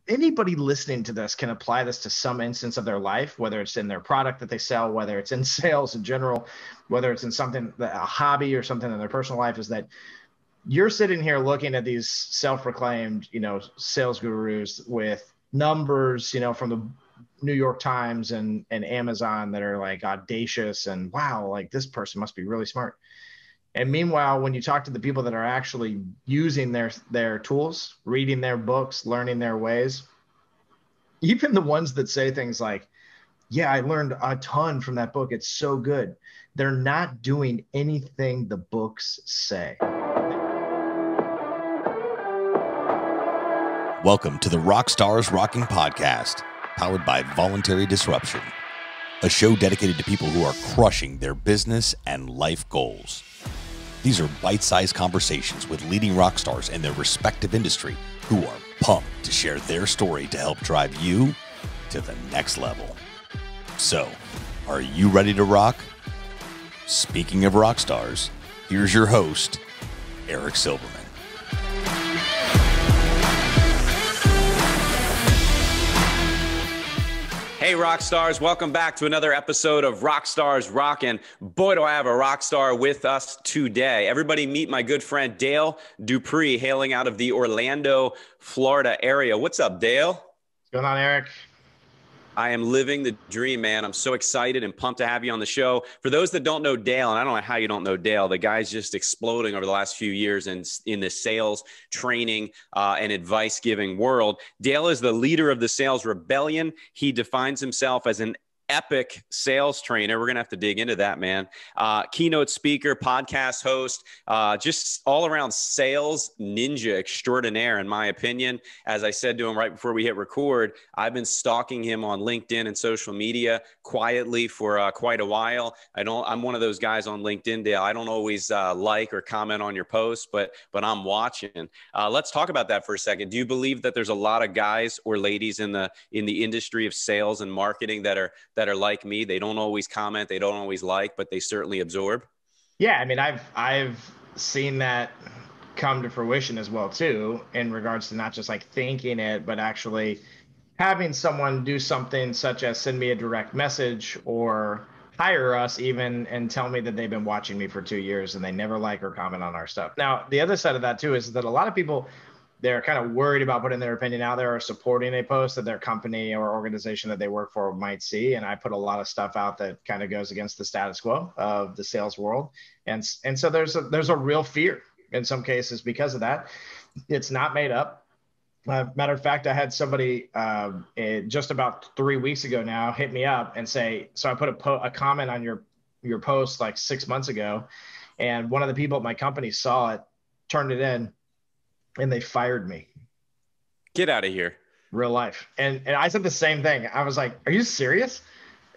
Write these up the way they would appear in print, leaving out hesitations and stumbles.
anybody listening to this can apply this to some instance of their life, whether it's in their product that they sell, whether it's in sales in general, whether it's in something, a hobby or something in their personal life, is that you're sitting here looking at these self-proclaimed, sales gurus with numbers, from the New York Times and Amazon that are like audacious and wow, like this person must be really smart. And meanwhile, when you talk to the people that are actually using their tools, reading their books, learning their ways, even the ones that say things like, yeah, I learned a ton from that book, it's so good, they're not doing anything the books say. Welcome to the RockstarsRocking podcast, powered by Voluntary Disruption, a show dedicated to people who are crushing their business and life goals. These are bite-sized conversations with leading rock stars in their respective industry who are pumped to share their story to help drive you to the next level. So, are you ready to rock? Speaking of rock stars, here's your host, Eric Silverman. Hey, rock stars, welcome back to another episode of RockstarsRocking. Boy, do I have a rock star with us today. Everybody meet my good friend, Dale Dupree, hailing out of the Orlando, Florida area. What's up, Dale? What's going on, Eric? I am living the dream, man. I'm so excited and pumped to have you on the show. For those that don't know Dale, and I don't know how you don't know Dale, the guy's just exploding over the last few years in the sales, training, and advice-giving world. Dale is the leader of the Sales Rebellion. He defines himself as an epic sales trainer. We're going to have to dig into that, man. Keynote speaker, podcast host, just all around sales ninja extraordinaire, in my opinion. As I said to him right before we hit record, I've been stalking him on LinkedIn and social media quietly for quite a while. I'm one of those guys on LinkedIn, Dale. I don't always like or comment on your posts, but I'm watching. Let's talk about that for a second. Do you believe that there's a lot of guys or ladies in the industry of sales and marketing that are like me? They don't always comment, they don't always like, but they certainly absorb. Yeah, I mean, I've seen that come to fruition as well too, in regards to not just like thinking it, but actually having someone do something such as send me a direct message or hire us even and tell me that they've been watching me for 2 years and they never like or comment on our stuff. Now, the other side of that too is that a lot of people, they're kind of worried about putting their opinion out there or supporting a post that their company or organization that they work for might see. And I put a lot of stuff out that kind of goes against the status quo of the sales world. And so there's a real fear in some cases because of that. It's not made up. Matter of fact, I had somebody just about 3 weeks ago now hit me up and say, so I put a comment on your post like 6 months ago, and one of the people at my company saw it, turned it in, and they fired me. Get out of here. Real life. And I said the same thing. I was like, are you serious?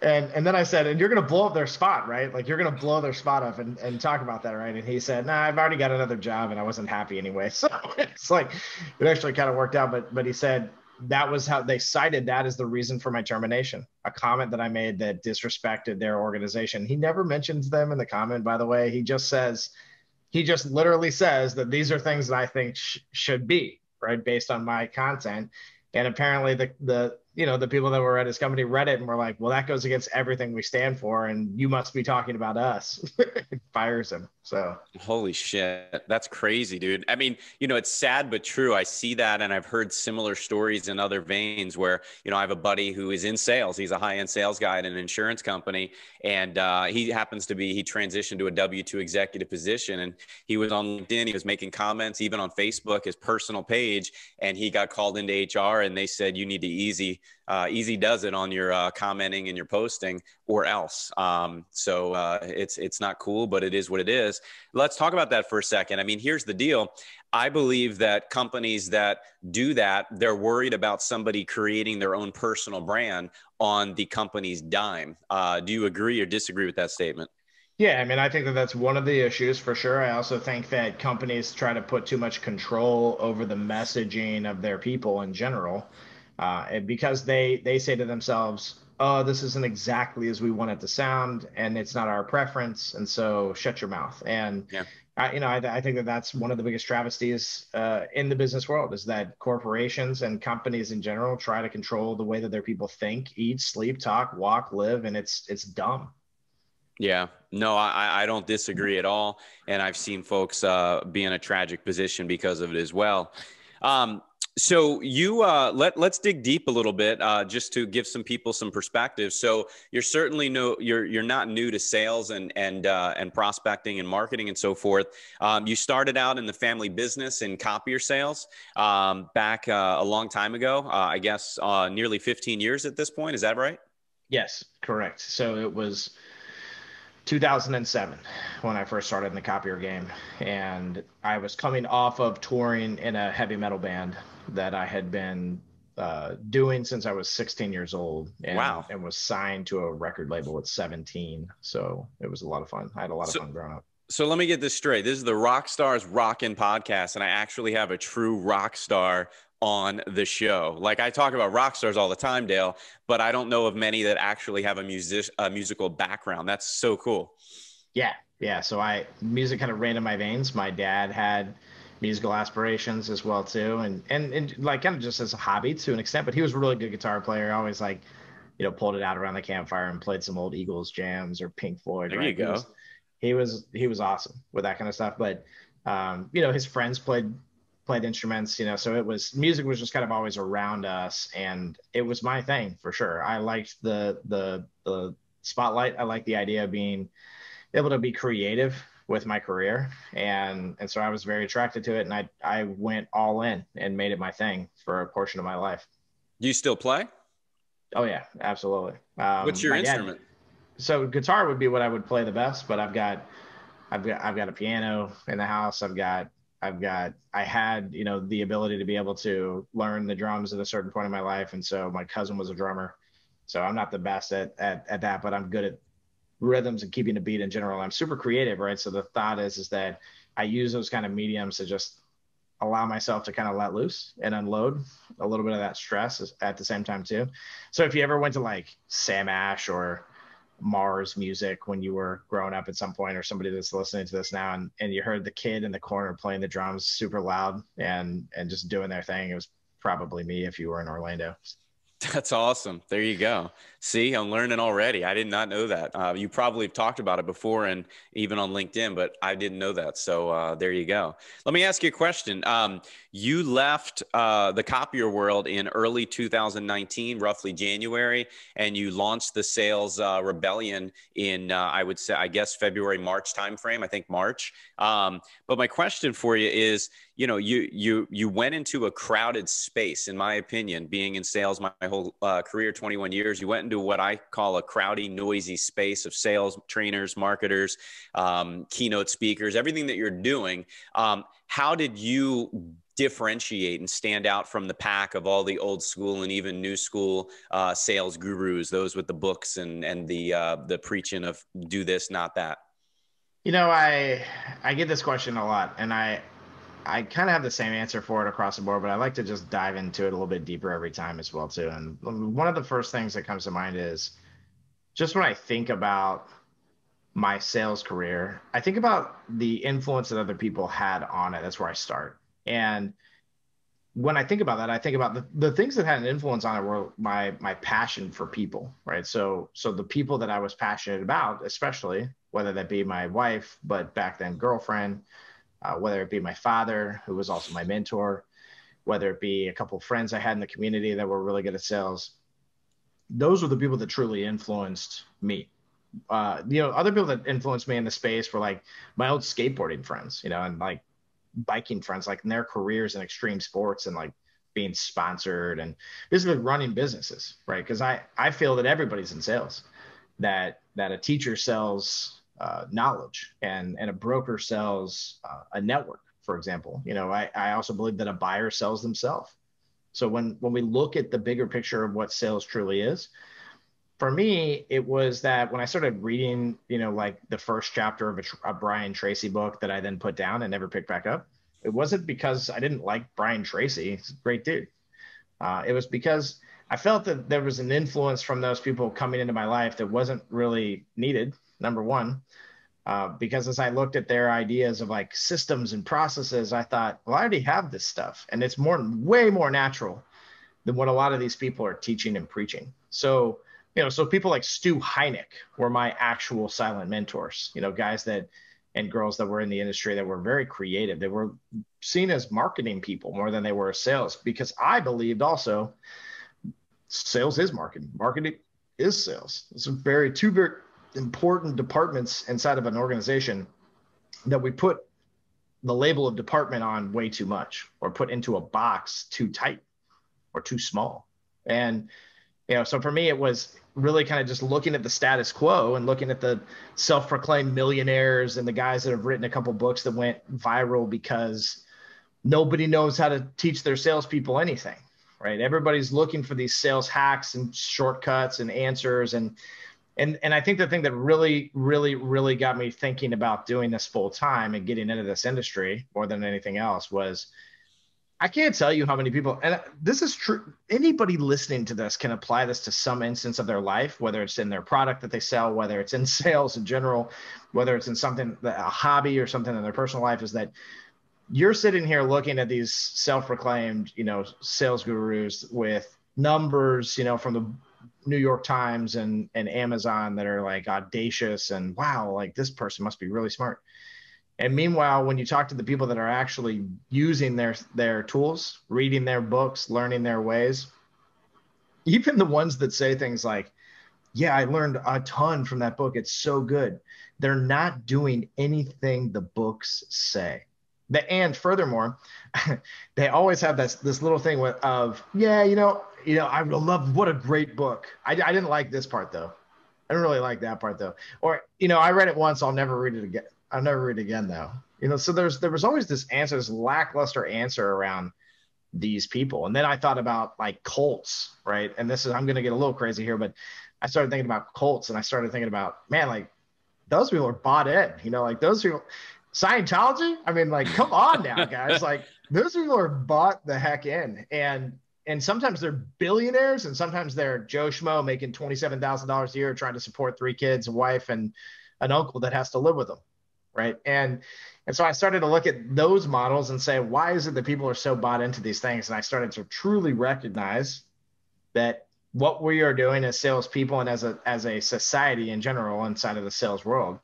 And then I said, and you're going to blow up their spot, right? Like you're going to blow their spot up and talk about that, right? And he said, nah, I've already got another job and I wasn't happy anyway. So it's like, it actually kind of worked out. But he said that was how they cited that as the reason for my termination. A comment that I made that disrespected their organization. He never mentions them in the comment, by the way. He just literally says that these are things that I think should be, right, based on my content. And apparently the people that were at his company read it and were like, well, that goes against everything we stand for, and you must be talking about us. It fires him. So holy shit, that's crazy, dude. I mean, it's sad but true. I see that, and I've heard similar stories in other veins where I have a buddy who is in sales. He's a high-end sales guy at an insurance company, and he transitioned to a W-2 executive position, and he was on LinkedIn. He was making comments even on Facebook, his personal page, and he got called into HR, and they said, you need to easy does it on your commenting and your posting or else. So it's not cool, but it is what it is. Let's talk about that for a second. I mean, here's the deal. I believe that companies that do that, they're worried about somebody creating their own personal brand on the company's dime. Do you agree or disagree with that statement? Yeah, I mean, I think that that's one of the issues for sure. I also think that companies try to put too much control over the messaging of their people in general. And because they say to themselves, oh, this isn't exactly as we want it to sound, and it's not our preference, and so shut your mouth. And Yeah. I think that that's one of the biggest travesties in the business world, is that corporations and companies in general try to control the way that their people think, eat, sleep, talk, walk, live, and it's dumb. Yeah, no, I don't disagree at all. And I've seen folks be in a tragic position because of it as well. So you let's dig deep a little bit just to give some people some perspective. So you're certainly you're not new to sales and prospecting and marketing and so forth. You started out in the family business in copier sales back a long time ago. I guess nearly 15 years at this point. Is that right? Yes, correct. So it was 2007 when I first started in the copier game, and I was coming off of touring in a heavy metal band that I had been doing since I was 16 years old, Wow. and was signed to a record label at 17. So it was a lot of fun. I had a lot of So, fun growing up. so let me get this straight. This is the Rockstars Rocking podcast, and I actually have a true rock star on the show. Like, I talk about rock stars all the time, Dale, but I don't know of many that actually have a musical background. That's so cool. Yeah, yeah. So music kind of ran in my veins. My dad had musical aspirations as well too, and like kind of just as a hobby to an extent. But he was a really good guitar player. Always like, pulled it out around the campfire and played some old Eagles jams or Pink Floyd. There you Right? go. He was awesome with that kind of stuff. But his friends played instruments. So it was music was just kind of always around us, and it was my thing for sure. I liked the spotlight. I liked the idea of being able to be creative with my career, and so I was very attracted to it, and I went all in and made it my thing for a portion of my life. Do you still play? Oh yeah, absolutely. What's your My dad. instrument? So guitar would be what I would play the best, but I've got a piano in the house. I had the ability to be able to learn the drums at a certain point in my life, and so my cousin was a drummer. So I'm not the best at that, but I'm good at rhythms and keeping a beat in general. I'm super creative, right? So the thought is that I use those kind of mediums to just allow myself to kind of let loose and unload a little bit of that stress at the same time too. So if you ever went to like Sam Ash or Mars music when you were growing up at some point, or somebody that's listening to this now, and you heard the kid in the corner playing the drums super loud and just doing their thing, it was probably me if you were in Orlando. That's awesome. There you go. See, I'm learning already. I did not know that. You probably have talked about it before and even on LinkedIn, but I didn't know that. So there you go. Let me ask you a question. You left the copier world in early 2019, roughly January, and you launched the Sales Rebellion in, I would say, I guess, February, March timeframe. I think March. But my question for you is, you went into a crowded space, in my opinion, being in sales my whole career, 21 years. You went into what I call a crowdy, noisy space of sales trainers, marketers, keynote speakers, everything that you're doing. How did you differentiate and stand out from the pack of all the old school and even new school sales gurus, those with the books and the preaching of do this, not that? I get this question a lot, and I kind of have the same answer for it across the board, but I like to just dive into it a little bit deeper every time as well too. And one of the first things that comes to mind is just when I think about my sales career, I think about the influence that other people had on it. That's where I start. And when I think about that, I think about the things that had an influence on it were my passion for people, right? So the people that I was passionate about, especially whether that be my wife, but back then girlfriend, whether it be my father, who was also my mentor, whether it be a couple of friends I had in the community that were really good at sales. Those were the people that truly influenced me. Other people that influenced me in the space were like my old skateboarding friends, and like biking friends, like in their careers in extreme sports and like being sponsored and basically running businesses, right? Because I feel that everybody's in sales, that a teacher sells knowledge, and a broker sells a network, for example. I also believe that a buyer sells themselves. So when we look at the bigger picture of what sales truly is, for me, it was that when I started reading, like the first chapter of a Brian Tracy book that I then put down and never picked back up, it wasn't because I didn't like Brian Tracy. He's a great dude. It was because I felt that there was an influence from those people coming into my life that wasn't really needed, number one. Because as I looked at their ideas of like systems and processes, I thought, well, I already have this stuff, and it's way more natural than what a lot of these people are teaching and preaching. So, so people like Stu Heineck were my actual silent mentors, guys and girls that were in the industry that were very creative. They were seen as marketing people more than they were sales, because I believed also sales is marketing. Marketing is sales. It's two very important departments inside of an organization that we put the label of department on way too much, or put into a box too tight or too small. And, so for me, it was really kind of just looking at the status quo and looking at the self-proclaimed millionaires and the guys that have written a couple books that went viral because nobody knows how to teach their salespeople anything, right? Everybody's looking for these sales hacks and shortcuts and answers. And I think the thing that really, really, really got me thinking about doing this full time and getting into this industry more than anything else was, I can't tell you how many people, and this is true, anybody listening to this can apply this to some instance of their life, whether it's in their product that they sell, whether it's in sales in general, whether it's in something, a hobby or something in their personal life, is that you're sitting here looking at these self-proclaimed, sales gurus with numbers, from the New York Times and Amazon that are like audacious and wow, like this person must be really smart. And meanwhile, when you talk to the people that are actually using their tools, reading their books, learning their ways, even the ones that say things like, yeah, I learned a ton from that book, it's so good, they're not doing anything the books say. And furthermore, they always have this little thing of, yeah, I love, what a great book. I didn't like this part though. I don't really like that part though. Or, I read it once, I'll never read it again. I'll never read it again though. So there was always this lackluster answer around these people. And then I thought about like cults, right? And I'm going to get a little crazy here, but I started thinking about cults, and I started thinking about, man, like those people are bought in, like those people, Scientology. I mean, like, come on now, guys. Like those people are bought the heck in. And sometimes they're billionaires, and sometimes they're Joe Schmo making $27,000 a year, trying to support 3 kids, a wife, and an uncle that has to live with them. Right. And so I started to look at those models and say, why is it that people are so bought into these things? And I started to truly recognize that what we are doing as salespeople and as a society in general inside of the sales world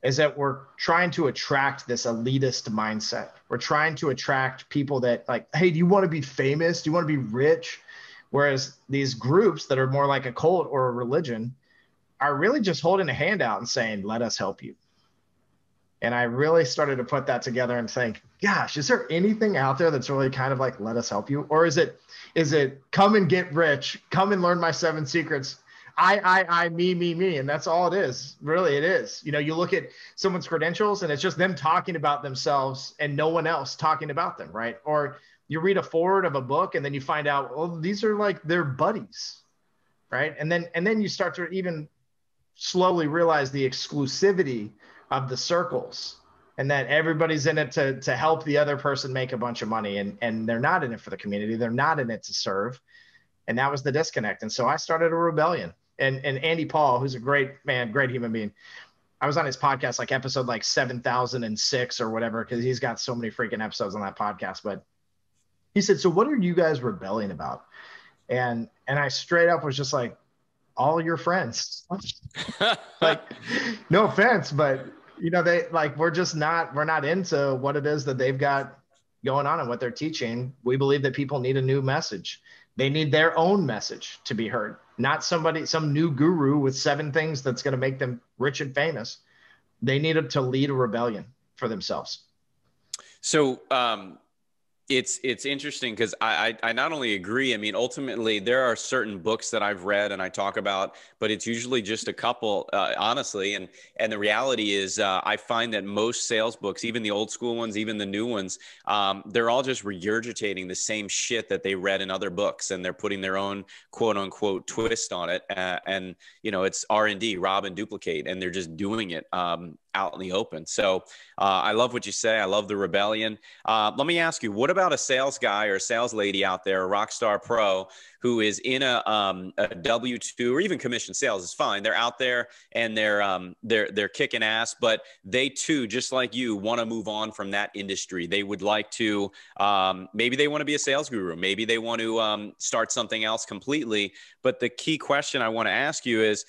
is that we're trying to attract this elitist mindset. We're trying to attract people that like, hey, do you want to be famous? Do you want to be rich? Whereas these groups that are more like a cult or a religion are really just holding a hand out and saying, let us help you. And I really started to put that together and think, gosh, is there anything out there that's really kind of like, let us help you? Or is it come and get rich, come and learn my 7 secrets, I, me, and that's all it is. Really, it is. You look at someone's credentials and it's just them talking about themselves and no one else talking about them, right? Or you read a forward of a book and then you find out, oh, these are like their buddies, right? And then you start to even slowly realize the exclusivity of the circles, and that everybody's in it to help the other person make a bunch of money, and they're not in it for the community. They're not in it to serve. And that was the disconnect. And so I started a rebellion. And Andy Paul, who's a great man, great human being, I was on his podcast, like episode like 7,006 or whatever, because he's got so many freaking episodes on that podcast. But he said, so what are you guys rebelling about? And I straight up was just like, all your friends. Like, no offense, but they like, we're not into what it is that they've got going on and what they're teaching. We believe that people need a new message. They need their own message to be heard, not some new guru with 7 things that's going to make them rich and famous. They needed to lead a rebellion for themselves. So, it's interesting because I not only agree, I mean, ultimately there are certain books that I've read and I talk about, but it's usually just a couple, honestly. And the reality is I find that most sales books, even the old school ones, even the new ones, they're all just regurgitating the same shit that they read in other books, and they're putting their own quote unquote twist on it. And it's R&D, rob and duplicate, and they're just doing it. out in the open. So I love what you say. I love the rebellion. Let me ask you, what about a sales guy or a sales lady out there, a Rockstar Pro, who is in a W-2 or even commission sales is fine. They're out there and they're kicking ass, but they too, just like you, want to move on from that industry. They would like to, maybe they want to be a sales guru. Maybe they want to start something else completely. But the key question I want to ask you is,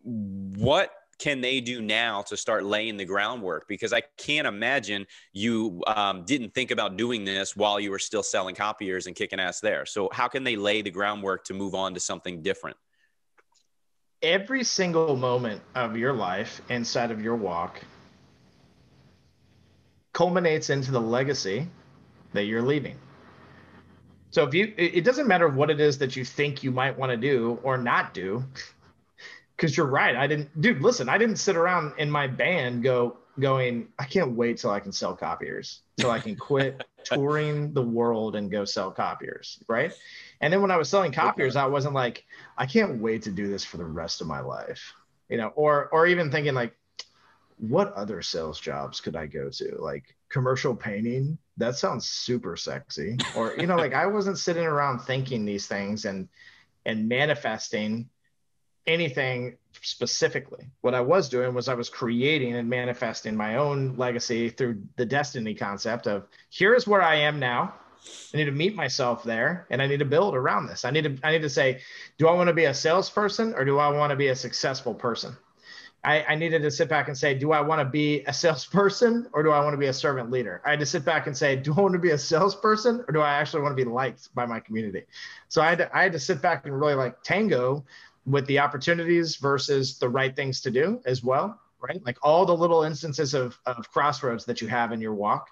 what can they do now to start laying the groundwork? Because I can't imagine you didn't think about doing this while you were still selling copiers and kicking ass there. So how can they lay the groundwork to move on to something different? Every single moment of your life inside of your walk culminates into the legacy that you're leaving. So it doesn't matter what it is that you think you might want to do or not do. Because you're right. I didn't sit around in my band going, I can't wait till I can sell copiers, till I can quit touring the world and go sell copiers, right? And then when I was selling copiers, I wasn't like, I can't wait to do this for the rest of my life, or even thinking like, what other sales jobs could I go to? Like commercial painting, that sounds super sexy. Or, like I wasn't sitting around thinking these things and manifesting anything specifically. What I was doing was I was creating and manifesting my own legacy through the destiny concept of, here's where I am now. I need to meet myself there, and I need to build around this. I need to say, do I want to be a salesperson or do I want to be a successful person? I needed to sit back and say, do I want to be a salesperson or do I want to be a servant leader? I had to sit back and say, do I want to be a salesperson or do I actually want to be liked by my community? So I had to sit back and really like tango with the opportunities versus the right things to do as well, right? Like all the little instances of crossroads that you have in your walk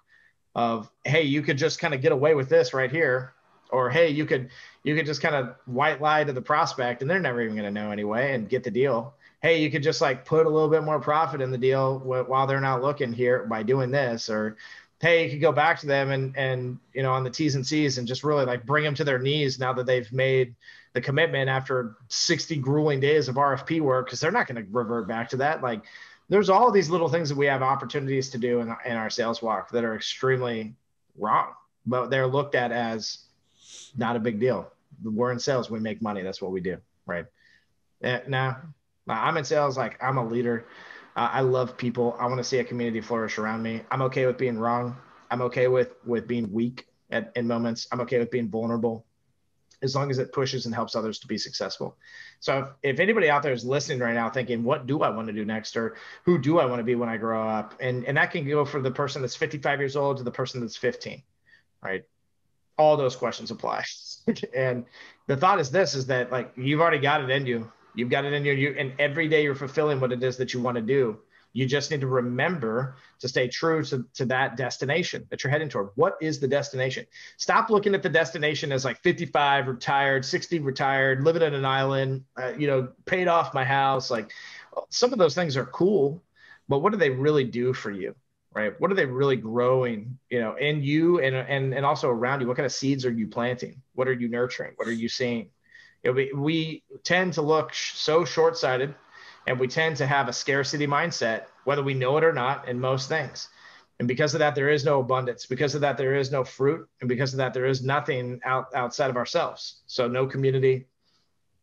of, hey, you could just kind of get away with this right here. Or, hey, you could just kind of white lie to the prospect and they're never even going to know anyway and get the deal. Hey, you could just like put a little bit more profit in the deal while they're not looking here by doing this. Or, hey, you could go back to them and on the T's and C's and just really like bring them to their knees now that they've made the commitment after 60 grueling days of RFP work, because they're not going to revert back to that. Like there's all these little things that we have opportunities to do in our sales walk that are extremely wrong, but they're looked at as not a big deal. We're in sales. We make money. That's what we do. Right. Now I'm in sales. Like I'm a leader. I love people. I want to see a community flourish around me. I'm okay with being wrong. I'm okay with being weak in moments. I'm okay with being vulnerable, as long as it pushes and helps others to be successful. So if anybody out there is listening right now thinking, what do I want to do next? Or who do I want to be when I grow up? And that can go for the person that's 55 years old to the person that's 15, right? All those questions apply. And the thought is that like, you've already got it in you. You've got it in you. And every day you're fulfilling what it is that you want to do. You just need to remember to stay true to that destination that you're heading toward. What is the destination? Stop looking at the destination as like 55 retired, 60 retired, living in an island, paid off my house. Like some of those things are cool, but what do they really do for you, right? What are they really growing, in you and also around you? What kind of seeds are you planting? What are you nurturing? What are you seeing? We tend to look so short-sighted, and we tend to have a scarcity mindset, whether we know it or not, in most things. And because of that, there is no abundance. Because of that, there is no fruit. And because of that, there is nothing outside of ourselves. So no community,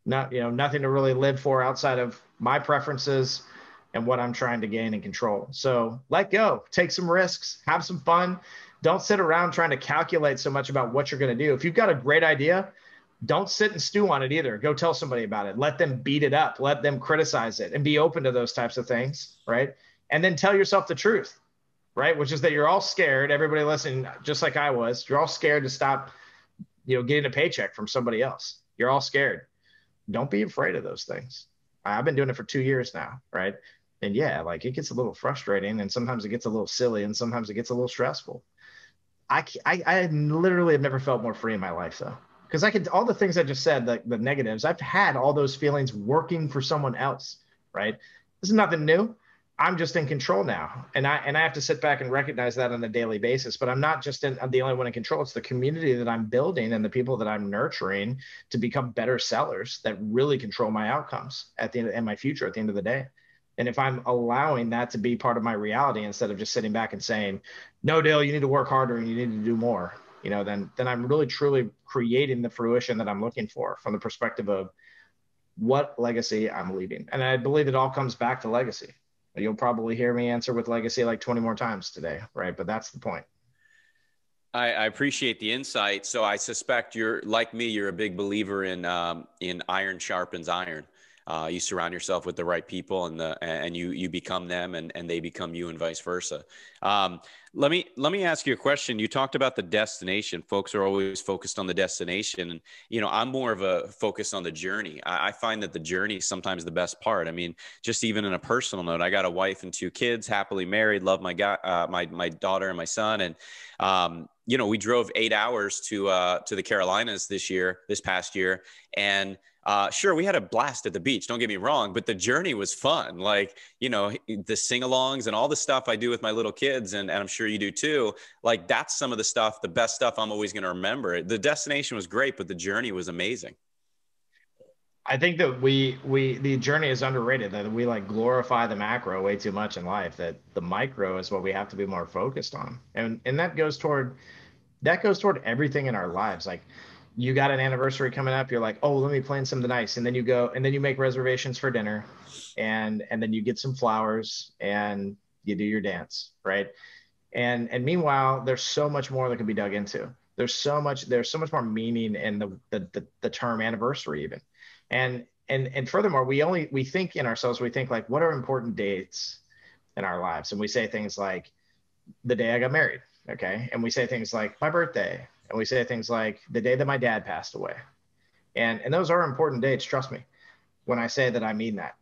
nothing to really live for outside of my preferences and what I'm trying to gain and control. So let go, take some risks, have some fun. Don't sit around trying to calculate so much about what you're going to do. If you've got a great idea, don't sit and stew on it either. Go tell somebody about it. Let them beat it up. Let them criticize it and be open to those types of things, right? And then tell yourself the truth, right? Which is that you're all scared. Everybody listening, just like I was, you're all scared to stop, getting a paycheck from somebody else. You're all scared. Don't be afraid of those things. I've been doing it for 2 years now, right? And yeah, like it gets a little frustrating and sometimes it gets a little silly and sometimes it gets a little stressful. I literally have never felt more free in my life though. Because all the things I just said, like the negatives, I've had all those feelings working for someone else, right? This is nothing new. I'm just in control now. And I have to sit back and recognize that on a daily basis, but I'm not just I'm the only one in control. It's the community that I'm building and the people that I'm nurturing to become better sellers that really control my outcomes and my future at the end of the day. And if I'm allowing that to be part of my reality instead of just sitting back and saying, no, Dale, you need to work harder and you need to do more, then I'm really truly creating the fruition that I'm looking for from the perspective of what legacy I'm leaving. And I believe it all comes back to legacy. You'll probably hear me answer with legacy like 20 more times today, right? But that's the point. I appreciate the insight. So I suspect you're like me. You're a big believer in iron sharpens iron. You surround yourself with the right people, and you become them, and they become you, and vice versa. Let me ask you a question. You talked about the destination. Folks are always focused on the destination, and I'm more of a focus on the journey. I find that the journey is sometimes the best part. I mean, just even in a personal note, I got a wife and 2 kids, happily married, love my my daughter and my son, and we drove 8 hours to the Carolinas this past year, and sure, we had a blast at the beach. Don't get me wrong, but the journey was fun. Like, the sing-alongs and all the stuff I do with my little kids, and I'm sure you do too. Like, that's some of the best stuff I'm always going to remember. The destination was great, but the journey was amazing. I think that the journey is underrated, that we like glorify the macro way too much in life, that the micro is what we have to be more focused on. And that goes toward everything in our lives. Like, you got an anniversary coming up, you're like, oh, let me plan something nice. And then you go and then you make reservations for dinner, and then you get some flowers and you do your dance, right? And meanwhile, there's so much more that can be dug into. There's so much more meaning in the term anniversary even. And furthermore, we think in ourselves, we think like, what are important dates in our lives? And we say things like the day I got married, okay? And we say things like my birthday, and we say things like the day that my dad passed away. And those are important dates, trust me. When I say that, I mean that.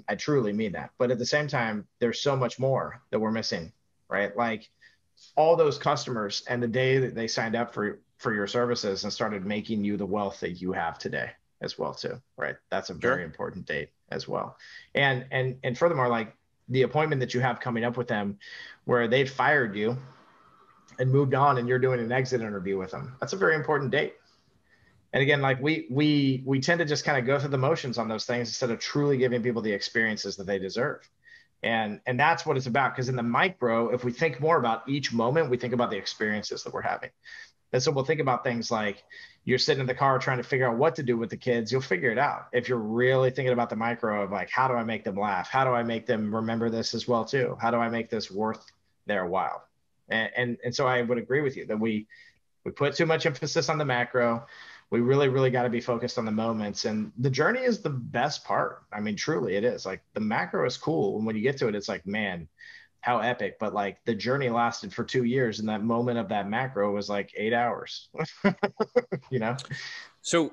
I truly mean that. But at the same time, there's so much more that we're missing, right? Like all those customers and the day that they signed up for your services and started making you the wealth that you have today as well too, right? That's a very important date as well. And furthermore, like the appointment that you have coming up with them where they fired you and moved on and you're doing an exit interview with them, that's a very important date. And again, like we tend to just kind of go through the motions on those things instead of truly giving people the experiences that they deserve. And that's what it's about. Because in the micro, if we think more about each moment, we think about the experiences that we're having. And so we'll think about things like you're sitting in the car trying to figure out what to do with the kids. You'll figure it out if you're really thinking about the micro of like, how do I make them laugh? How do I make them remember this as well too? How do I make this worth their while? And so I would agree with you that we put too much emphasis on the macro. We really, really got to be focused on the moments, and the journey is the best part. I mean, truly it is. Like the macro is cool. And when you get to it, it's like, man, how epic. But like the journey lasted for 2 years. And that moment of that macro was like 8 hours, So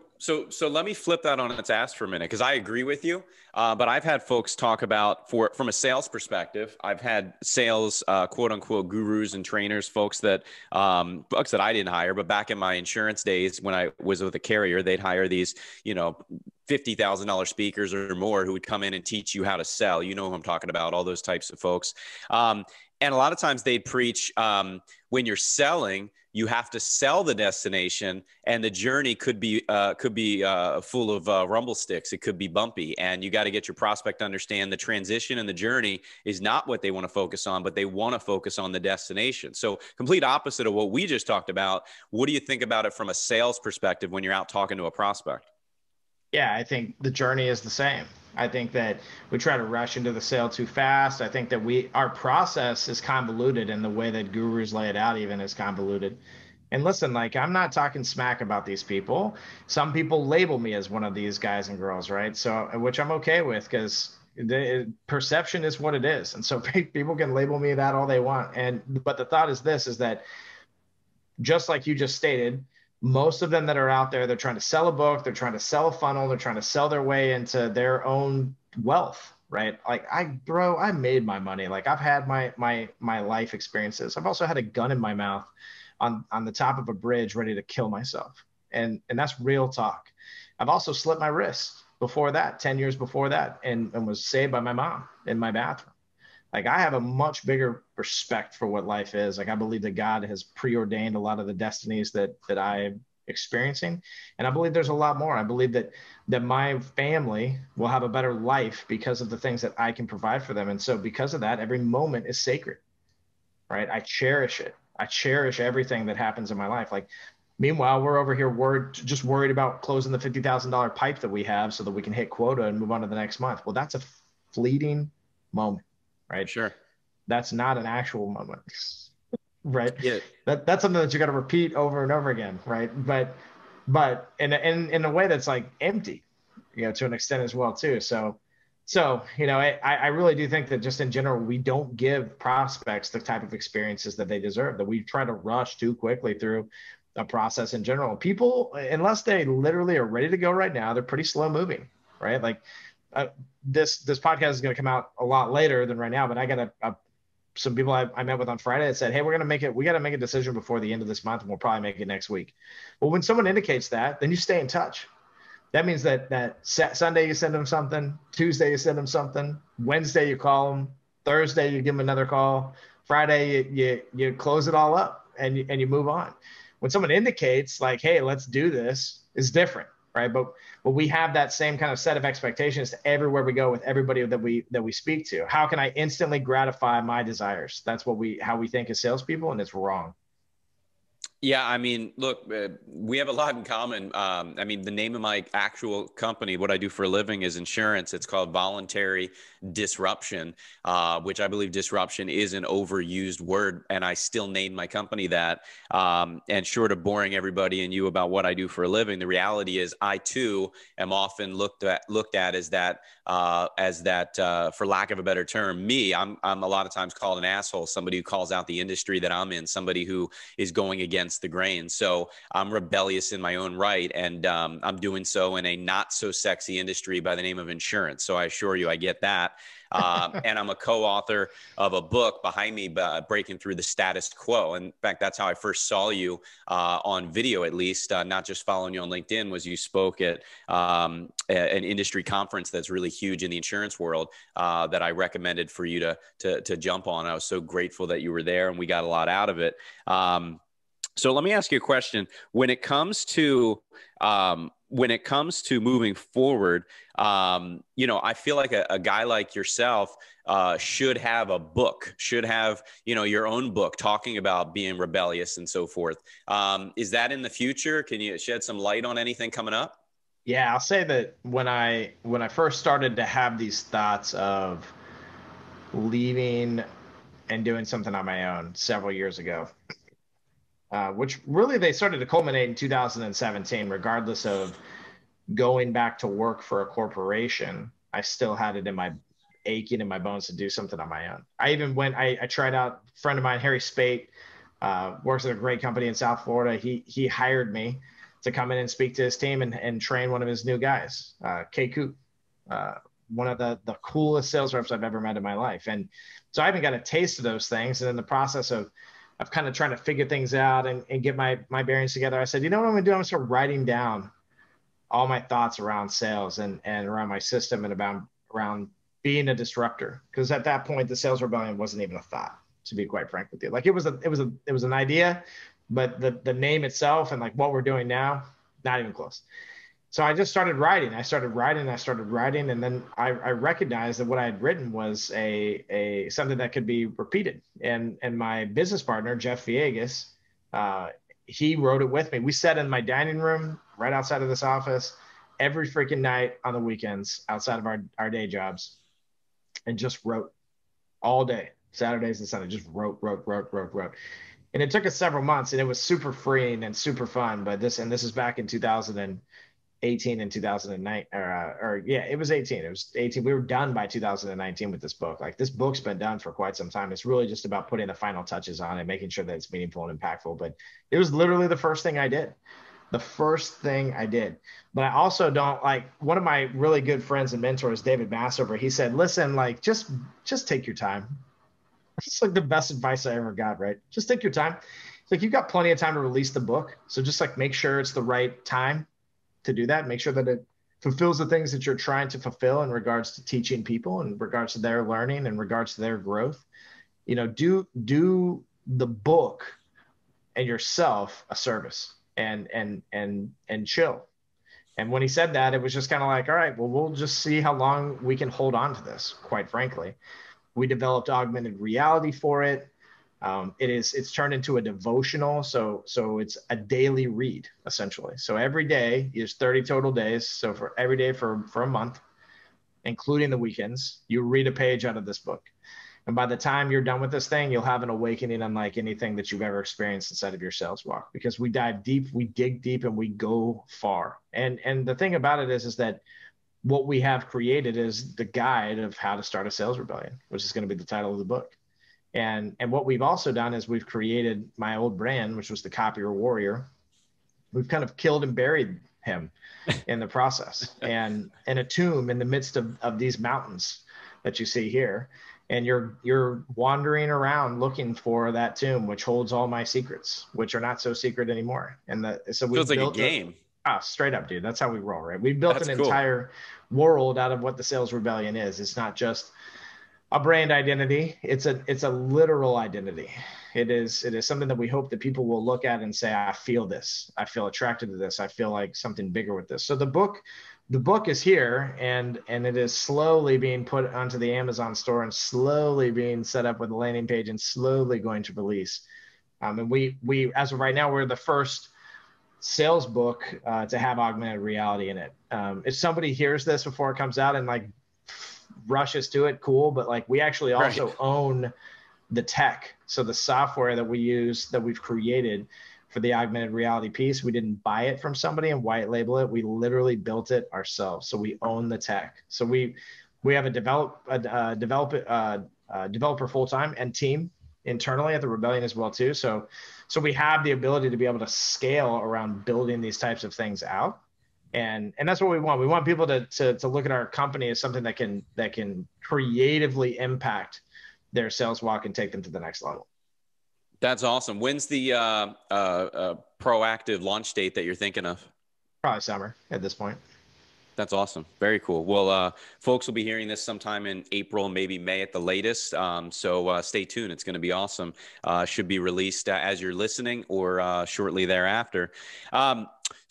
let me flip that on its ass for a minute, because I agree with you. But I've had folks talk about, from a sales perspective, I've had sales, quote unquote, gurus and trainers, folks that I didn't hire, but back in my insurance days when I was with a carrier, they'd hire these, $50,000 speakers or more who would come in and teach you how to sell. You know who I'm talking about, all those types of folks. And a lot of times they'd preach, when you're selling, you have to sell the destination, and the journey could be full of rumble sticks. It could be bumpy, and you got to get your prospect to understand the transition and the journey is not what they want to focus on, but they want to focus on the destination. So complete opposite of what we just talked about. What do you think about it from a sales perspective when you're out talking to a prospect? Yeah, I think the journey is the same. I think that we try to rush into the sale too fast. I think that our process is convoluted, and the way that gurus lay it out even is convoluted. And listen, like I'm not talking smack about these people. Some people label me as one of these guys and girls, right? So, which I'm okay with, because the perception is what it is. And so people can label me that all they want. But the thought is this, is that just like you just stated, most of them that are out there, they're trying to sell a book, they're trying to sell a funnel, they're trying to sell their way into their own wealth, right? Like I made my money. Like I've had my life experiences. I've also had a gun in my mouth on the top of a bridge ready to kill myself. And that's real talk. I've also slit my wrist before that, 10 years before that, and was saved by my mom in my bathroom. Like I have a much bigger respect for what life is. Like I believe that God has preordained a lot of the destinies that I experiencing. And I believe there's a lot more. I believe that my family will have a better life because of the things that I can provide for them. And so because of that, every moment is sacred, right? I cherish it. I cherish everything that happens in my life. Like, meanwhile, we're over here worried about closing the $50,000 pipe that we have so that we can hit quota and move on to the next month. Well, that's a fleeting moment, right? Sure. That's not an actual moment, right? Yeah. That's something that you got to repeat over and over again, right? But in a way that's like empty, to an extent as well too. So I really do think that just in general, we don't give prospects the type of experiences that they deserve, that we try to rush too quickly through a process in general. People, unless they literally are ready to go right now, they're pretty slow moving, right? Like this podcast is going to come out a lot later than right now, but I got some people I met with on Friday that said, hey, we got to make a decision before the end of this month, and we'll probably make it next week. Well, when someone indicates that, then you stay in touch. That means that Sunday you send them something, Tuesday you send them something, Wednesday you call them, Thursday you give them another call, Friday you close it all up and you move on. When someone indicates like, hey, let's do this, is different, right? But we have that same kind of set of expectations to everywhere we go with everybody that we speak to. How can I instantly gratify my desires? That's how we think as salespeople, and it's wrong. Yeah, I mean, look, we have a lot in common. I mean, the name of my actual company, what I do for a living, is insurance. It's called Voluntary Disruption, which I believe disruption is an overused word, and I still name my company that. And short of boring everybody and you about what I do for a living, the reality is I too am often looked at as that, for lack of a better term, I'm a lot of times called an asshole, somebody who calls out the industry that I'm in, somebody who is going against the grain. So I'm rebellious in my own right, and I'm doing so in a not so sexy industry by the name of insurance. So I assure you, I get that. And I'm a co-author of a book behind me, breaking through the status quo. And in fact, that's how I first saw you on video, at least, not just following you on LinkedIn, was you spoke at an industry conference that's really huge in the insurance world that I recommended for you to jump on. I was so grateful that you were there, and we got a lot out of it. So let me ask you a question. When it comes to moving forward, I feel like a guy like yourself should have a book, should have, your own book talking about being rebellious and so forth. Is that in the future? Can you shed some light on anything coming up? Yeah, I'll say that when I first started to have these thoughts of leaving and doing something on my own several years ago, which really they started to culminate in 2017, regardless of going back to work for a corporation. I still had it aching in my bones to do something on my own. I tried out. A friend of mine, Harry Spate, works at a great company in South Florida. He hired me to come in and speak to his team and train one of his new guys, Kay Coop, one of the coolest sales reps I've ever met in my life. And so I haven't got a taste of those things. And in the process of kind of trying to figure things out and get my bearings together, I said, you know what I'm going to do? I'm going to start writing down all my thoughts around sales and around my system and around being a disruptor. Because at that point, the sales rebellion wasn't even a thought, to be quite frank with you. Like it was an idea, but the name itself and like what we're doing now, not even close. So I just started writing. I started writing, and then I recognized that what I had written was a something that could be repeated. And my business partner, Jeff Villegas, he wrote it with me. We sat in my dining room right outside of this office every freaking night on the weekends outside of our day jobs, and just wrote all day, Saturdays and Sundays, just wrote. And it took us several months, and it was super freeing and super fun. But this is back in 2018 and 2009, it was 18. It was 18. We were done by 2019 with this book. Like, this book's been done for quite some time. It's really just about putting the final touches on it, making sure that it's meaningful and impactful. But it was literally the first thing I did. But I also don't, like, one of my really good friends and mentors, David Massover, he said, listen, like, just take your time. It's like the best advice I ever got, right? Just take your time. It's like, you've got plenty of time to release the book. So just like make sure it's the right time to do that. Make sure that it fulfills the things that you're trying to fulfill in regards to teaching people, in regards to their learning, in regards to their growth. Do the book and yourself a service. and chill. And when he said that, it was just kind of like, all right, well, we'll just see how long we can hold on to this, quite frankly. We developed augmented reality for it. It's turned into a devotional. So it's a daily read, essentially. So every day is 30 total days. So for every day for a month, including the weekends, you read a page out of this book. And by the time you're done with this thing, you'll have an awakening unlike anything that you've ever experienced inside of your sales walk, because we dive deep, we dig deep, and we go far. And the thing about it is that what we have created is the guide of how to start a sales rebellion, which is going to be the title of the book. And what we've also done is we've created my old brand, which was the Copier Warrior. We've kind of killed and buried him in the process, and in a tomb in the midst of these mountains that you see here. And you're wandering around looking for that tomb, which holds all my secrets, which are not so secret anymore. And so we feels like a game. Straight up, dude. That's how we roll, right? We built an cool. entire world out of what the Sales Rebellion is. It's not just a brand identity. It's a literal identity. It is something that we hope that people will look at and say, I feel this. I feel attracted to this. I feel like something bigger with this. So the book is here, and it is slowly being put onto the Amazon store and slowly being set up with a landing page and slowly going to release. And we as of right now, we're the first sales book to have augmented reality in it. If somebody hears this before it comes out and like rushes to it, cool. But like, we actually also own the tech. So the software that we use, that we've created for the augmented reality piece, we didn't buy it from somebody and white label it. We literally built it ourselves. So we own the tech. So we have a developer full-time and team internally at the Rebellion as well too. So we have the ability to be able to scale around building these types of things out. And that's what we want. We want people to look at our company as something that can creatively impact their sales walk and take them to the next level. That's awesome. When's the proactive launch date that you're thinking of? Probably summer at this point. That's awesome. Very cool. Well, folks will be hearing this sometime in April, maybe May at the latest. So stay tuned. It's going to be awesome. Should be released as you're listening or shortly thereafter.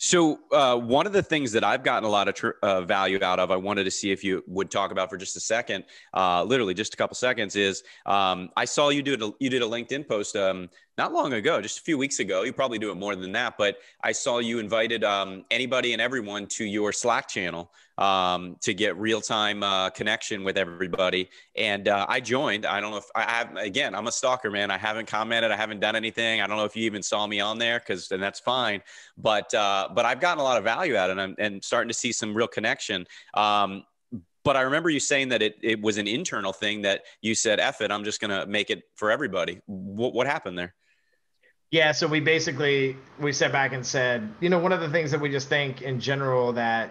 So one of the things that I've gotten a lot of value out of, I wanted to see if you would talk about for just a second, literally just a couple seconds, is I saw you did a LinkedIn post not long ago, just a few weeks ago. You probably do it more than that, but I saw you invited anybody and everyone to your Slack channel to get real-time connection with everybody. And I joined. I don't know if I have, again, I'm a stalker, man. I haven't commented. I haven't done anything. I don't know if you even saw me on there, and that's fine. But I've gotten a lot of value out of it, and starting to see some real connection. But I remember you saying that it was an internal thing, that you said, F it, I'm just going to make it for everybody. What happened there? Yeah. So we sat back and said, one of the things that we just think in general that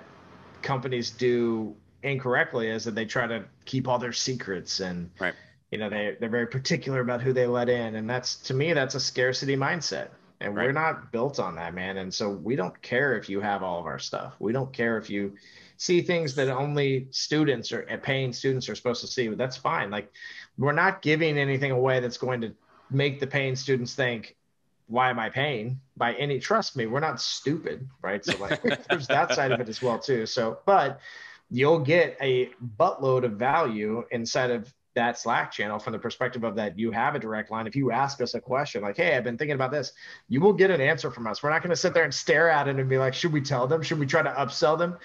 companies do incorrectly is that they try to keep all their secrets, and right. They're very particular about who they let in. And to me, that's a scarcity mindset. And right. We're not built on that, man. And so we don't care if you have all of our stuff. We don't care if you see things that only students or paying students are supposed to see. But that's fine. Like, we're not giving anything away that's going to make the paying students think, why am I paying? By any, trust me, we're not stupid, right? So like, there's that side of it as well too. So, but you'll get a buttload of value inside of that Slack channel from the perspective of that you have a direct line. If you ask us a question like, hey, I've been thinking about this, you will get an answer from us. We're not going to sit there and stare at it and be like, should we tell them? Should we try to upsell them?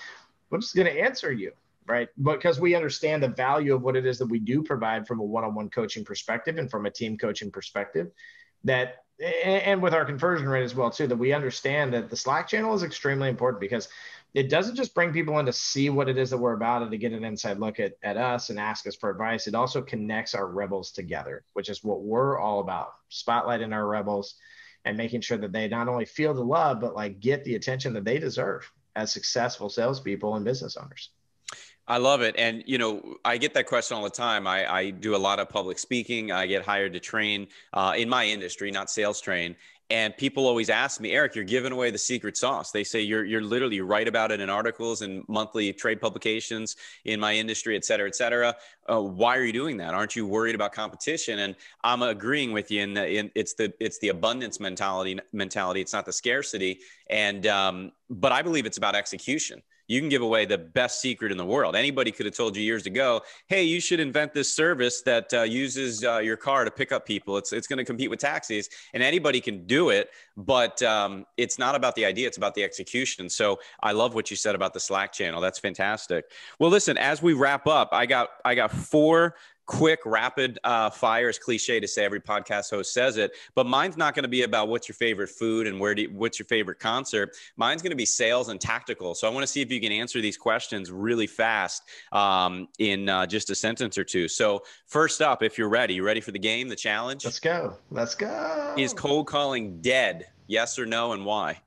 We're just going to answer you, right? Because we understand the value of what it is that we do provide from a one-on-one coaching perspective and from a team coaching perspective, and with our conversion rate as well too, that we understand that the Slack channel is extremely important, because it doesn't just bring people in to see what it is that we're about and to get an inside look at us and ask us for advice. It also connects our rebels together, which is what we're all about, spotlighting our rebels and making sure that they not only feel the love, but like get the attention that they deserve as successful salespeople and business owners. I love it. And, I get that question all the time. I do a lot of public speaking. I get hired to train in my industry, not sales train. And people always ask me, Eric, you're giving away the secret sauce. They say you're literally write about it in articles and monthly trade publications in my industry, et cetera, et cetera. Why are you doing that? Aren't you worried about competition? And I'm agreeing with you it's the abundance mentality. It's not the scarcity. And but I believe it's about execution. You can give away the best secret in the world. Anybody could have told you years ago, hey, you should invent this service that uses your car to pick up people. It's going to compete with taxis, and anybody can do it. But it's not about the idea. It's about the execution. So I love what you said about the Slack channel. That's fantastic. Well, listen, as we wrap up, I got 4 quick, rapid fire. Is cliche to say, every podcast host says it, but mine's not going to be about what's your favorite food and what's your favorite concert. Mine's going to be sales and tactical. So I want to see if you can answer these questions really fast in just a sentence or two. So first up, if you're ready, you ready for the game, the challenge? Let's go. Let's go. Is cold calling dead? Yes or no, and why?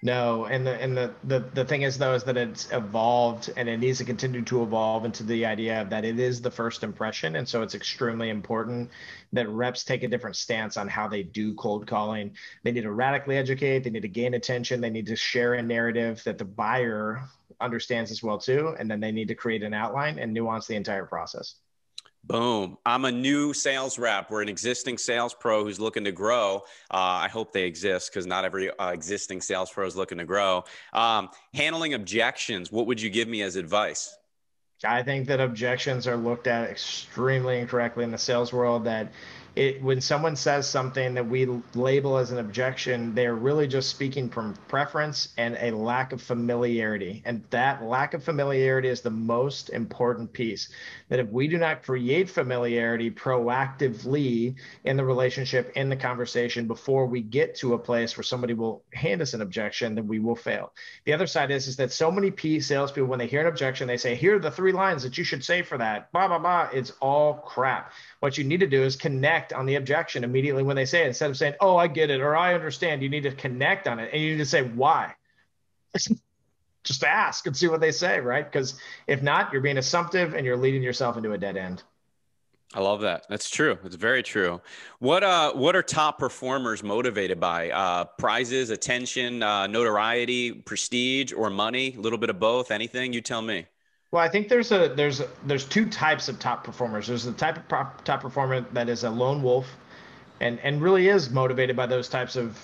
No, and the thing is though is that it's evolved and it needs to continue to evolve into the idea of that it is the first impression, and so it's extremely important that reps take a different stance on how they do cold calling. They need to radically educate, they need to gain attention, they need to share a narrative that the buyer understands as well too, and then they need to create an outline and nuance the entire process. Boom. I'm a new sales rep. We're an existing sales pro who's looking to grow. I hope they exist because not every existing sales pro is looking to grow. Handling objections. What would you give me as advice? I think that objections are looked at extremely incorrectly in the sales world, that when someone says something that we label as an objection, they're really just speaking from preference and a lack of familiarity. And that lack of familiarity is the most important piece. That if we do not create familiarity proactively in the relationship, in the conversation, before we get to a place where somebody will hand us an objection, then we will fail. The other side is that so many salespeople, when they hear an objection, they say, here are the 3 lines that you should say for that, blah, blah, blah. It's all crap. What you need to do is connect on the objection immediately when they say it. Instead of saying, oh, I get it, or I understand, you need to connect on it. And you need to say, why? Just ask and see what they say, right? Because if not, you're being assumptive and you're leading yourself into a dead end. I love that. That's true. It's very true. What are top performers motivated by? Prizes, attention, notoriety, prestige, or money? A little bit of both. Anything? You tell me. Well, I think there's 2 types of top performers. There's the type of top performer that is a lone wolf, and really is motivated by those types of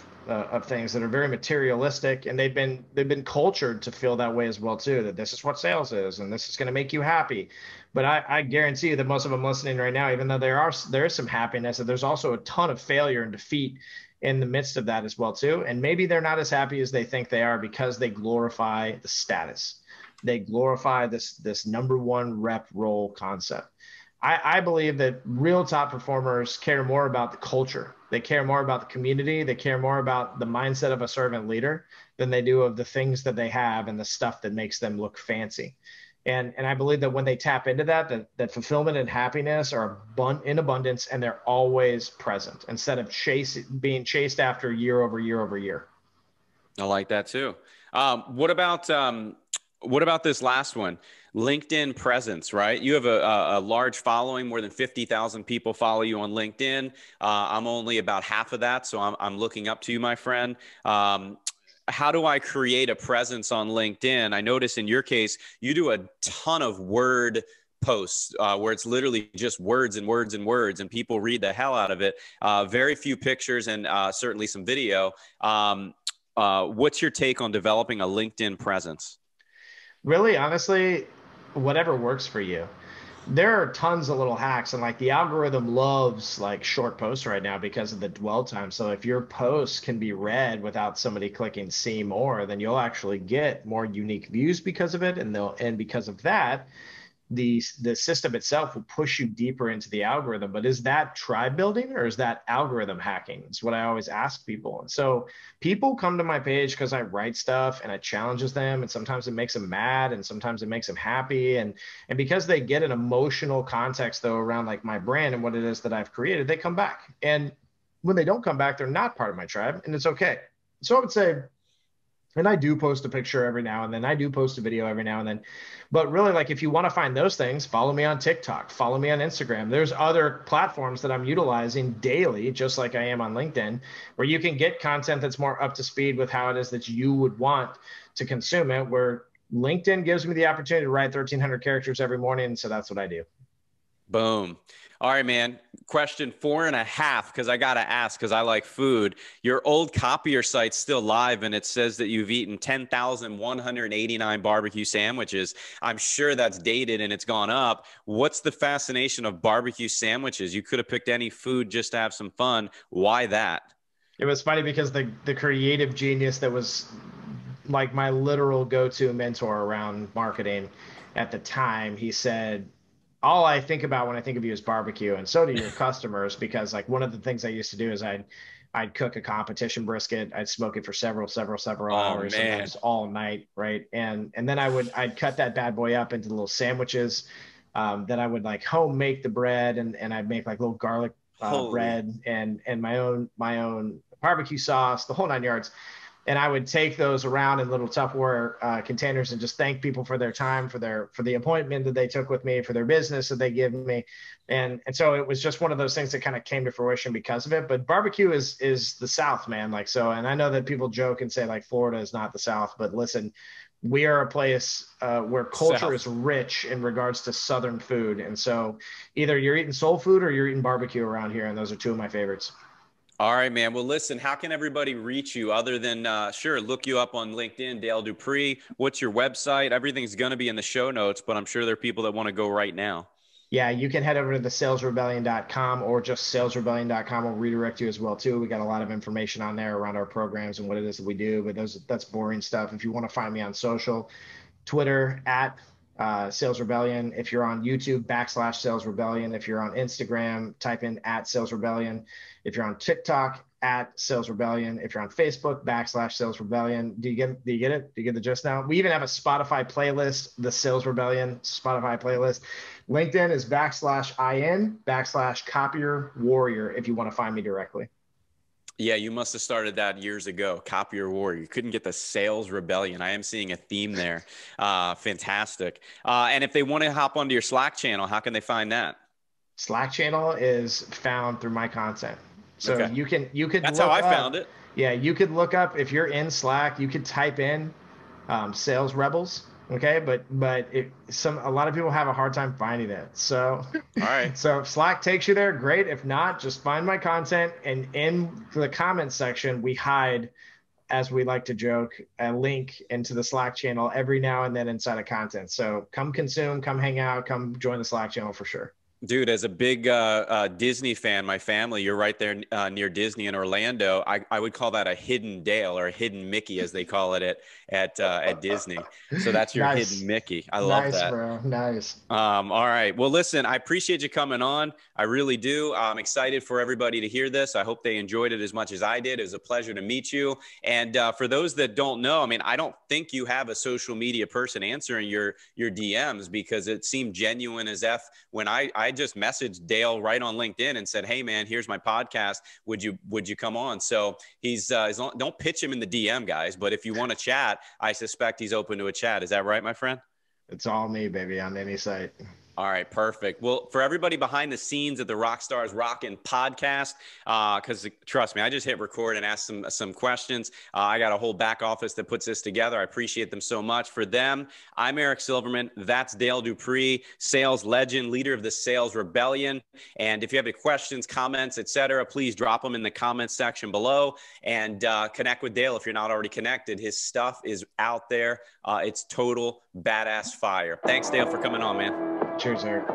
things that are very materialistic, and they've been cultured to feel that way as well too. That this is what sales is, and this is going to make you happy. But I guarantee you that most of them listening right now, even though there is some happiness, that there's also a ton of failure and defeat in the midst of that as well too. And maybe they're not as happy as they think they are because they glorify the status. They glorify this number 1 rep role concept. I believe that real top performers care more about the culture. They care more about the community. They care more about the mindset of a servant leader than they do of the things that they have and the stuff that makes them look fancy. And I believe that when they tap into that fulfillment and happiness are in abundance, and they're always present instead of being chased after year over year over year. I like that too. What about this last one? LinkedIn presence, right? You have a large following, more than 50,000 people follow you on LinkedIn. I'm only about half of that, so I'm looking up to you, my friend. How do I create a presence on LinkedIn? I notice in your case, you do a ton of word posts where it's literally just words and words and words, and people read the hell out of it. Very few pictures and certainly some video. What's your take on developing a LinkedIn presence? Really, honestly, whatever works for you. There are tons of little hacks, and like the algorithm loves like short posts right now because of the dwell time. So if your post can be read without somebody clicking see more, then you'll actually get more unique views because of it. And because of that, the system itself will push you deeper into the algorithm. But is that tribe building or is that algorithm hacking? It's what I always ask people. And so people come to my page because I write stuff and I challenges them, and sometimes it makes them mad and sometimes it makes them happy. And because they get an emotional context though around like my brand and what it is that I've created, they come back. And when they don't come back, they're not part of my tribe, and it's okay. So I would say And I do post a picture every now and then. I do post a video every now and then. But really, like, if you want to find those things, follow me on TikTok, follow me on Instagram. There's other platforms that I'm utilizing daily, just like I am on LinkedIn, where you can get content that's more up to speed with how it is that you would want to consume it, where LinkedIn gives me the opportunity to write 1,300 characters every morning. So that's what I do. Boom. All right, man. Question 4.5, because I got to ask, because I like food. Your old copier site's still live, and it says that you've eaten 10,189 barbecue sandwiches. I'm sure that's dated and it's gone up. What's the fascination of barbecue sandwiches? You could have picked any food just to have some fun. Why that? It was funny because the creative genius that was like my literal go-to mentor around marketing at the time, he said, all I think about when I think of you is barbecue, and so do your customers, because like one of the things I used to do is I'd cook a competition brisket, I'd smoke it for several hours, sometimes all night, right? And then I'd cut that bad boy up into little sandwiches. Then I would like home make the bread, and I'd make like little garlic bread and my own barbecue sauce, the whole 9 yards. And I would take those around in little Tupperware containers and just thank people for their time, for the appointment that they took with me, for their business that they give me. And so it was just one of those things that kind of came to fruition because of it. But barbecue is the South, man. Like, so, and I know that people joke and say like Florida is not the South, but listen, we are a place where culture is rich in regards to Southern food. And so either you're eating soul food or you're eating barbecue around here. And those are two of my favorites. All right, man. Well, listen, how can everybody reach you other than, sure, look you up on LinkedIn, Dale Dupree? What's your website? Everything's going to be in the show notes, but I'm sure there are people that want to go right now. Yeah, you can head over to the salesrebellion.com, or just salesrebellion.com will redirect you as well, too. We got a lot of information on there around our programs and what it is that we do, but that's boring stuff. If you want to find me on social, Twitter at Sales Rebellion. If you're on YouTube, / Sales Rebellion. If you're on Instagram, type in at Sales Rebellion. If you're on TikTok, at Sales Rebellion. If you're on Facebook, / Sales Rebellion. Do you get it? Do you get the gist now? We even have a Spotify playlist, the Sales Rebellion Spotify playlist. LinkedIn is /IN / Copier Warrior if you want to find me directly. Yeah, you must have started that years ago. Copier Warrior. You couldn't get the Sales Rebellion. I am seeing a theme there. Fantastic. And if they want to hop onto your Slack channel, how can they find that? Slack channel is found through my content. So okay. you could That's how I found it. Yeah, you could look up, if you're in Slack, you could type in Sales Rebels. Okay, but a lot of people have a hard time finding it. So all right. So if Slack takes you there, great. If not, just find my content, and in the comment section we hide, as we like to joke, a link into the Slack channel every now and then inside of content. So come consume, come hang out, come join the Slack channel for sure. Dude, as a big Disney fan, my family, you're right there near Disney in Orlando. I would call that a hidden Dale, or a hidden Mickey, as they call it at Disney. So that's your nice. Hidden Mickey. I love that. Nice, bro. Nice. All right. Well, listen, I appreciate you coming on. I really do. I'm excited for everybody to hear this. I hope they enjoyed it as much as I did. It was a pleasure to meet you. And for those that don't know, I mean, I don't think you have a social media person answering your DMs, because it seemed genuine as F when I just messaged Dale right on LinkedIn and said, "Hey man, here's my podcast. Would you come on?" So don't pitch him in the DM, guys. But if you want to chat, I suspect he's open to a chat. Is that right, my friend? It's all me, baby, on any site. All right, perfect. Well, for everybody behind the scenes at the RockstarsRocking podcast, because trust me, I just hit record and asked some questions. I got a whole back office that puts this together. I appreciate them so much. For them, I'm Eric Silverman. That's Dale Dupree, sales legend, leader of the Sales Rebellion. And if you have any questions, comments, etc., please drop them in the comments section below, and connect with Dale if you're not already connected. His stuff is out there. It's total badass fire. Thanks, Dale, for coming on, man. Cheers, Eric.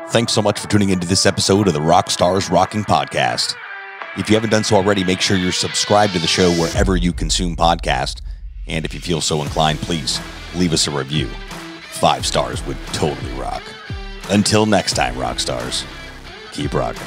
Thanks so much for tuning into this episode of the RockstarsRocking podcast. If you haven't done so already, make sure you're subscribed to the show wherever you consume podcasts. And if you feel so inclined, please leave us a review. 5 stars would totally rock. Until next time, Rockstars, keep rocking.